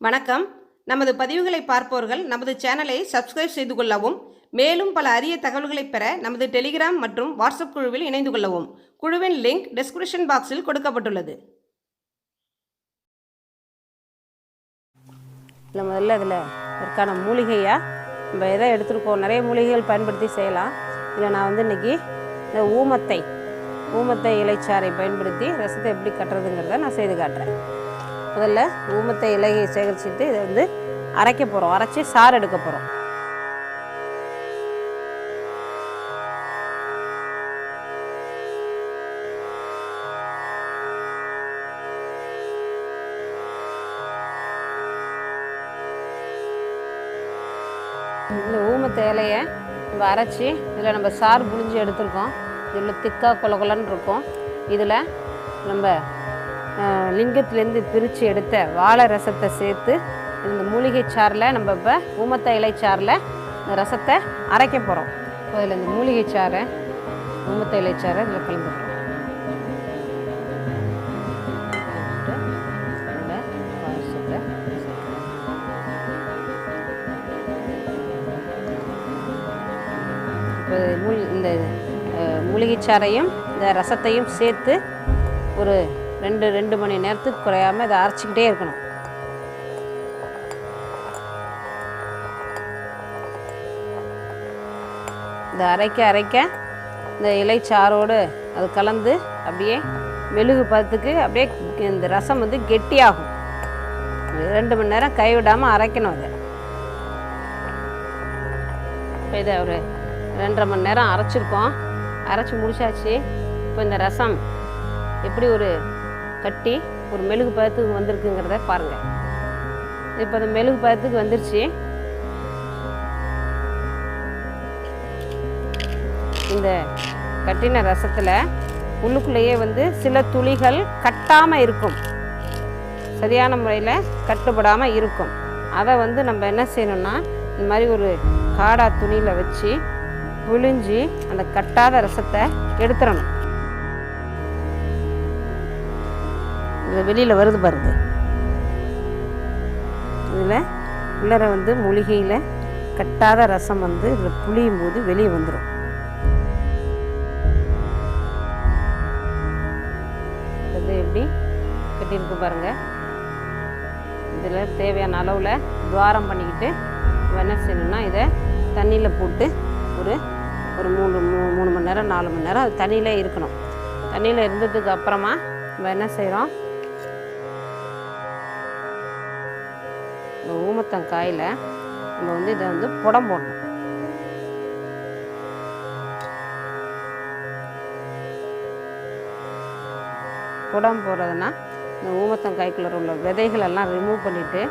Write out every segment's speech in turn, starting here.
வணக்கம். நமது பதிவுகளை பார்ப்பவர்கள் நமது சேனலை சப்ஸ்கிரைப் செய்து கொள்ளவும், மேலும் பல அரிய தகவல்களை பெற நமது டெலிகிராம் மற்றும் வாட்ஸ்அப் குழுவில் இணைந்து கொள்ளவும். குழுவின் லிங்க் டிஸ்கிரிப்ஷன் பாக்ஸில் கொடுக்கப்பட்டுள்ளது. முதல்ல இதில் இதற்கான மூலிகையாக நம்ம எதை எடுத்துருக்கோம், நிறைய மூலிகைகள் பயன்படுத்தி செய்யலாம். இதில் நான் இன்றைக்கி இந்த ஊமத்தை இலைச்சாறை பயன்படுத்தி ரசத்தை எப்படி கட்டுறதுங்கிறத நான் செய்து காட்டுறேன். முதல்ல ஊமத்தை இலையை சேகரிச்சுட்டு இதை அரைக்க போகிறோம். அரைச்சி சாறு எடுக்க போகிறோம். இந்த ஊமத்தை இலையை நம்ம அரைச்சி இதில் நம்ம சாறு புழிஞ்சு எடுத்துருக்கோம். இதில் திக்காக கொலன்னு இருக்கும். இதில் நம்ம லிங்கத்திலேருந்து பிரித்து எடுத்த வாழை ரசத்தை சேர்த்து இந்த மூலிகை சாறில் நம்ம இப்போ ஊமத்தை இலைச்சாறில் இந்த ரசத்தை அரைக்க போகிறோம். அதில் இந்த மூலிகை சாறை ஊமத்தை இலைச்சாறை இதில் கலந்துக்கிறோம். இப்போ இந்த மூலிகை சாறையும் இந்த ரசத்தையும் சேர்த்து ஒரு ரெண்டு மணி நேரத்துக்கு குறையாமல் இதை அரைச்சிக்கிட்டே இருக்கணும். இந்த அரைக்க இந்த இலைச்சாரோடு அது கலந்து அப்படியே மெழுகு பதத்துக்கு அப்படியே இந்த ரசம் கெட்டியாகும். 2 மணி நேரம் கைவிடாமல் அரைக்கணும். இப்போ இதை ஒரு 2.5 மணி நேரம் அரைச்சிருக்கோம். அரைச்சி முடிச்சாச்சு. இப்போ இந்த ரசம் எப்படி ஒரு கட்டி ஒரு மெழுகு பதத்துக்கு வந்திருக்குங்கிறத பாருங்கள். இப்போ அந்த மெழுகு பதத்துக்கு வந்துருச்சு. இந்த கட்டின ரசத்தில் உள்ளுக்குள்ளேயே சில துளிகள் கட்டாமல் இருக்கும், சரியான முறையில் கட்டுப்படாமல் இருக்கும். அதை நம்ம என்ன செய்யணும்னா இந்த மாதிரி ஒரு காடா துணியில் வச்சு புழிஞ்சி அந்த கட்டாத ரசத்தை எடுத்துடணும். இது வெளியில் வருது பாருங்க. இதில் உள்ளர மூலிகையில் கட்டாத ரசம் இதில் புளியும் போது வெளியே வந்துடும். இது எப்படி கட்டியிருக்கு பாருங்கள். இதில் தேவையான அளவில் துவாரம் பண்ணிக்கிட்டு என்ன செய்யணும்னா இதை தண்ணியில் போட்டு ஒரு 3 மணி நேரம் 4 மணி நேரம் அது தண்ணியிலே இருக்கணும். தண்ணியில் இருந்ததுக்கு அப்புறமா நம்ம என்ன செய்கிறோம், ஊமத்தங்காயில் நம்ம இதை புடம் போடணும். புடம் போடுறதுன்னா இந்த ஊமத்தங்காய்க்குள்ளே உள்ள விதைகளெல்லாம் ரிமூவ் பண்ணிவிட்டு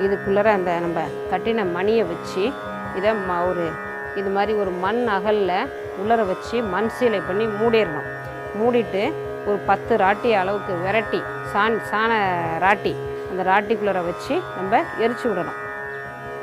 இதுக்குள்ளே அந்த நம்ம கட்டின மணியை வச்சு இதை இது மாதிரி ஒரு மண் அகலில் உள்ளர வச்சு மண் சீலை பண்ணி மூடிடணும். மூடிட்டு ஒரு 10 ராட்டி அளவுக்கு விரட்டி சாண ராட்டி அந்த ராட்டிக்குள்ளே வச்சு நம்ம எரிச்சு விடணும்.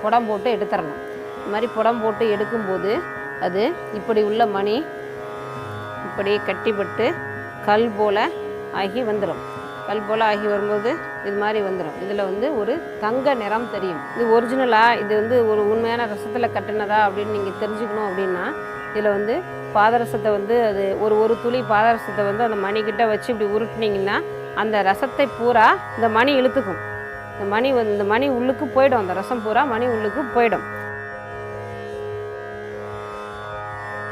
புடம் போட்டு எடுத்துடணும். இந்த மாதிரி புடம் போட்டு எடுக்கும்போது அது இப்படி உள்ள மணி இப்படி கட்டிப்பட்டு கல் போல் ஆகி வந்துடும். கல் போல் ஆகி வரும்போது இது மாதிரி வந்துடும். இதில் ஒரு தங்க நிறம் தெரியும். இது ஒரிஜினலாக இது ஒரு உண்மையான ரசத்தில் கட்டினதா அப்படின்னு நீங்கள் தெரிஞ்சுக்கணும். அப்படின்னா இதில் பாதரசத்தை அது ஒரு துளி பாதரசத்தை அந்த மணிக்கிட்ட வச்சு இப்படி உருட்டினீங்கன்னா அந்த ரசத்தை பூரா இந்த மணி இழுத்துக்கும். இந்த மணி உள்ளுக்கு போயிடும். அந்த ரசம் பூரா மணி உள்ளுக்கு போயிடும்.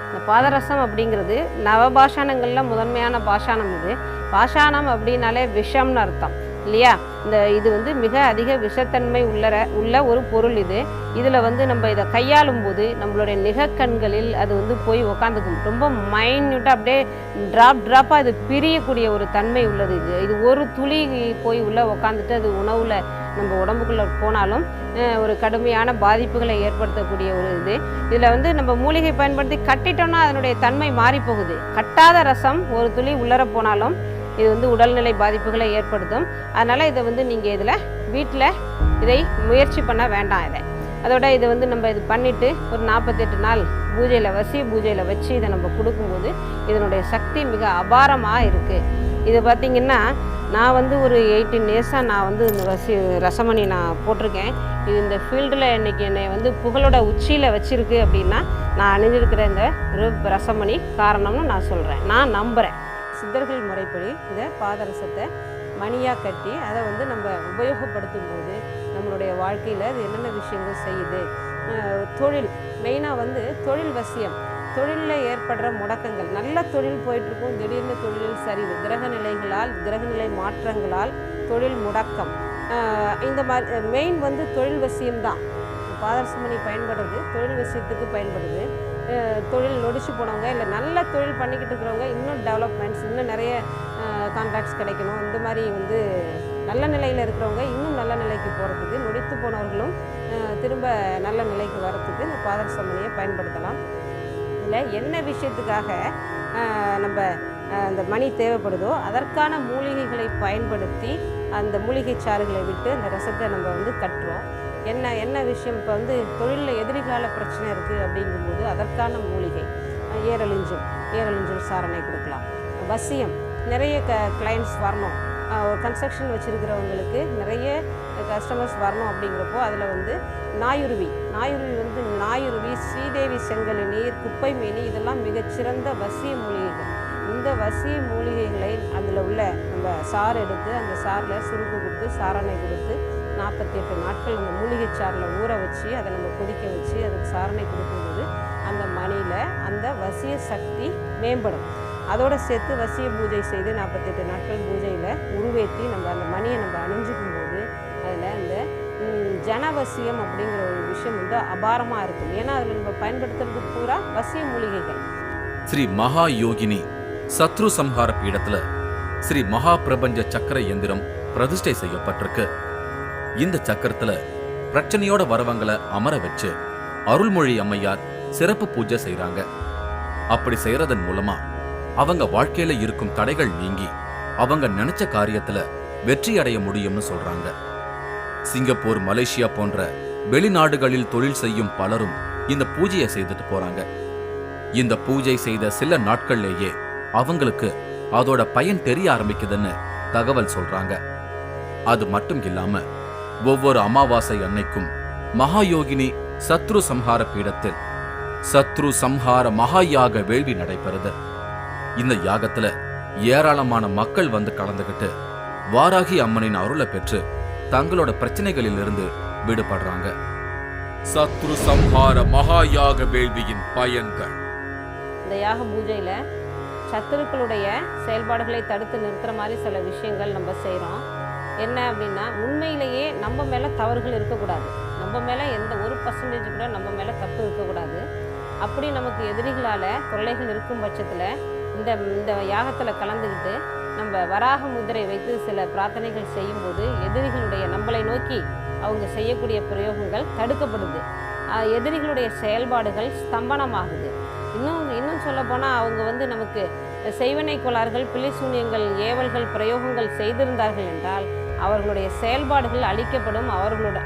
இந்த பாதரசம் அப்படிங்கிறது நவபாஷாணங்களில் முதன்மையான பாஷாணம். இது பாஷாணம் அப்படின்னாலே விஷம்னு அர்த்தம் இல்லையா? இது மிக அதிக விஷத்தன்மை உள்ள ஒரு பொருள். இதில் நம்ம இதை கையாளும் போது நம்மளுடைய நிகக்கண்களில் அது போய் உக்காந்துக்கும். ரொம்ப மைன்யூட்டாக அப்படியே ட்ராப்பாக இது பிரியக்கூடிய ஒரு தன்மை உள்ளது. இது ஒரு துளி போய் உள்ளே உக்காந்துட்டு அது உணவில் நம்ம உடம்புக்குள்ளே போனாலும் ஒரு கடுமையான பாதிப்புகளை ஏற்படுத்தக்கூடிய ஒரு இதில் நம்ம மூலிகை பயன்படுத்தி கட்டிட்டோம்னா அதனுடைய தன்மை மாறி போகுது. கட்டாத ரசம் ஒரு துளி உள்ளர போனாலும் இது உடல்நிலை பாதிப்புகளை ஏற்படுத்தும். அதனால் இதை நீங்கள் இதில் வீட்டில் இதை முயற்சி பண்ண வேண்டாம். அதோட இதை நம்ம இது பண்ணிவிட்டு ஒரு 48 நாள் பூஜையில் வச்சு இதை நம்ம கொடுக்கும்போது இதனுடைய சக்தி மிக அபாரமாக இருக்குது. இது பார்த்திங்கன்னா நான் வந்து ஒரு 18 இயர்ஸாக நான் வந்து இந்த ரசமணி நான் போட்டிருக்கேன். இது இந்த ஃபீல்டில் இன்றைக்கி என்னை வந்து புகழோட உச்சியில் வச்சுருக்கு அப்படின்னா நான் அணிஞ்சிருக்கிற இந்த ரசமணி காரணம்னு நான் சொல்கிறேன், நான் நம்புகிறேன். சித்தர்கள் முறைப்படி இந்த பாதரசத்தை மணியாக கட்டி அதை வந்து நம்ம உபயோகப்படுத்தும் போது நம்மளுடைய வாழ்க்கையில் அது என்னென்ன விஷயங்கள் செய்யுது. தொழில் மெயினாக வந்து தொழில் வசியம், தொழிலில் ஏற்படுற முடக்கங்கள், நல்ல தொழில் போயிட்டுருக்கும், திடீர்னு தொழிலில் சரிவு, கிரகநிலை மாற்றங்களால் தொழில் முடக்கம், இந்த மாதிரி மெயின் வந்து தொழில் வசியம்தான். பாதரசமணி பயன்படுறது தொழில் வசியத்துக்கு பயன்படுது. தொழில் நொடிச்சு போனவங்க இல்லை நல்ல தொழில் பண்ணிக்கிட்டு இருக்கிறவங்க இன்னும் டெவலப்மெண்ட்ஸ், இன்னும் நிறைய கான்ட்ராக்ட்ஸ் கிடைக்கணும், இந்த மாதிரி வந்து நல்ல நிலையில் இருக்கிறவங்க இன்னும் நல்ல நிலைக்கு போகிறதுக்கு, நொடித்து போனவர்களும் திரும்ப நல்ல நிலைக்கு வரத்துக்கு இந்த பாதரசமணியை பயன்படுத்தலாம். இல்லை என்ன விஷயத்துக்காக நம்ம அந்த மணி தேவைப்படுதோ அதற்கான மூலிகைகளை பயன்படுத்தி அந்த மூலிகை சாறுகளை விட்டு அந்த ரசத்தை நம்ம வந்து கட்டுறோம். என்ன விஷயம் இப்போ வந்து தொழிலில் எதிரிகளால் பிரச்சனை இருக்குது அப்படிங்கும்போது அதற்கான மூலிகை ஏரலிஞ்சல் சாரணை கொடுக்கலாம். வசியம், நிறைய கிளைண்ட்ஸ் வரணும், ஒரு கன்ஸ்ட்ரக்ஷன் வச்சுருக்கிறவங்களுக்கு நிறைய கஸ்டமர்ஸ் வரணும் அப்படிங்கிறப்போ அதில் வந்து நாயுருவி வந்து நாயுருவி, ஸ்ரீதேவி செங்கல் நீர், குப்பை மேனி இதெல்லாம் மிகச்சிறந்த வசிய மூலிகைகள். இந்த வசிய மூலிகைகளை அதில் உள்ள நம்ம சாறு எடுத்து அந்த சாரில் சுருக்கு கொடுத்து சாரணை கொடுத்து 48 நாட்கள் அந்த மூலிகை சாரில் ஊற வச்சு அதை நம்ம கொதிக்க வச்சு அதுக்கு சாரணை கொடுக்கும்போது அந்த மணியில் அந்த வசிய சக்தி மேம்படும். அதோடு சேர்த்து வசிய பூஜை செய்து 48 நாட்கள் பூஜையில் உருவேற்றி நம்ம அந்த மணியை நம்ம அணிஞ்சிக்கும் போது அதில் அந்த ஜனவசியம் அப்படிங்கிற ஒரு விஷயம் வந்து அபாரமாக இருக்கும். ஏன்னா அதில் நம்ம பயன்படுத்துறது பூரா வசிய மூலிகைகள். ஸ்ரீ மகா யோகினி சத்ரு சம்ஹார பீடத்துல ஸ்ரீ மகா பிரபஞ்ச சக்கர எந்திரம் பிரதிஷ்டை செய்யப்பட்டிருக்கு. இந்த சக்கரத்துல பிரச்சனையோட வரவங்களை அமர வச்சு அருள்மொழி அம்மையார் சிறப்பு பூஜை செய்யறாங்க. அப்படி செய்யறதன் மூலமா அவங்க வாழ்க்கையில இருக்கும் தடைகள் நீங்கி அவங்க நினைச்ச காரியத்துல வெற்றி அடைய முடியும்னு சொல்றாங்க. சிங்கப்பூர், மலேசியா போன்ற வெளிநாடுகளில் தொழில் செய்யும் பலரும் இந்த பூஜையை செய்துட்டு போறாங்க. இந்த பூஜை செய்த சில நாட்கள்லேயே அவங்களுக்கு அதோட பயன் தெரிய ஆரம்பிக்குதுன்னு தகவல் சொல்றாங்க. அது மட்டும் இல்லாம ஒவ்வொரு அமாவாசை அன்னைக்கும் மகாயோகினி சத்ரு சம்ஹார பீடத்தில் சத்ரு சம்ஹார மகாயாக வேள்வி நடைபெறுது. இந்த யாகத்துல ஏராளமான மக்கள் வந்து கலந்துகிட்டு வாராகி அம்மனின் அருளை பெற்று தங்களோட பிரச்சனைகளிலிருந்து விடுபடுறாங்க. சத்ரு சம்ஹார மகாயாக வேள்வியின் பயன்கள். இந்த யாக பூஜையில் சத்துருக்களுடைய செயல்பாடுகளை தடுத்து நிறுத்துற மாதிரி சில விஷயங்கள் நம்ம செய்கிறோம். என்ன அப்படின்னா, உண்மையிலேயே நம்ம மேலே தவறுகள் இருக்கக்கூடாது, நம்ம மேலே எந்த 1% கூட நம்ம மேலே தப்பு இருக்கக்கூடாது. அப்படி நமக்கு எதிரிகளால் தொல்லைகள் இருக்கும் பட்சத்தில் இந்த யாகத்தில் கலந்துக்கிட்டு நம்ம வராக முத்திரை வைத்து சில பிரார்த்தனைகள் செய்யும்போது எதிரிகளுடைய நம்மளை நோக்கி அவங்க செய்யக்கூடிய பிரயோகங்கள் தடுக்கப்படுது, எதிரிகளுடைய செயல்பாடுகள் ஸ்தம்பனமாகுது. இன்னும் சொல்லப்போனால் அவங்க வந்து நமக்கு செய்வனை கோளாறுகள், பிள்ளை சூனியங்கள், ஏவல்கள், பிரயோகங்கள் செய்திருந்தார்கள் என்றால் அவர்களுடைய செயல்பாடுகள் அழிக்கப்படும்,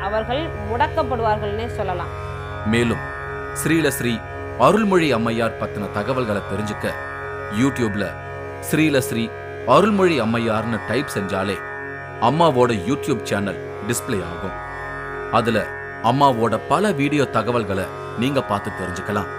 அவர்கள் முடக்கப்படுவார்கள்னே சொல்லலாம். மேலும் ஸ்ரீலஸ்ரீ அருள்மொழி அம்மையார் பத்தின தகவல்களை தெரிஞ்சுக்க யூடியூப்ல ஸ்ரீலஸ்ரீ அருள்மொழி அம்மையார்னு டைப் செஞ்சாலே அம்மாவோட யூடியூப் சேனல் டிஸ்பிளே ஆகும். அதுல அம்மாவோட பல வீடியோ தகவல்களை நீங்க பார்த்து தெரிஞ்சுக்கலாம்.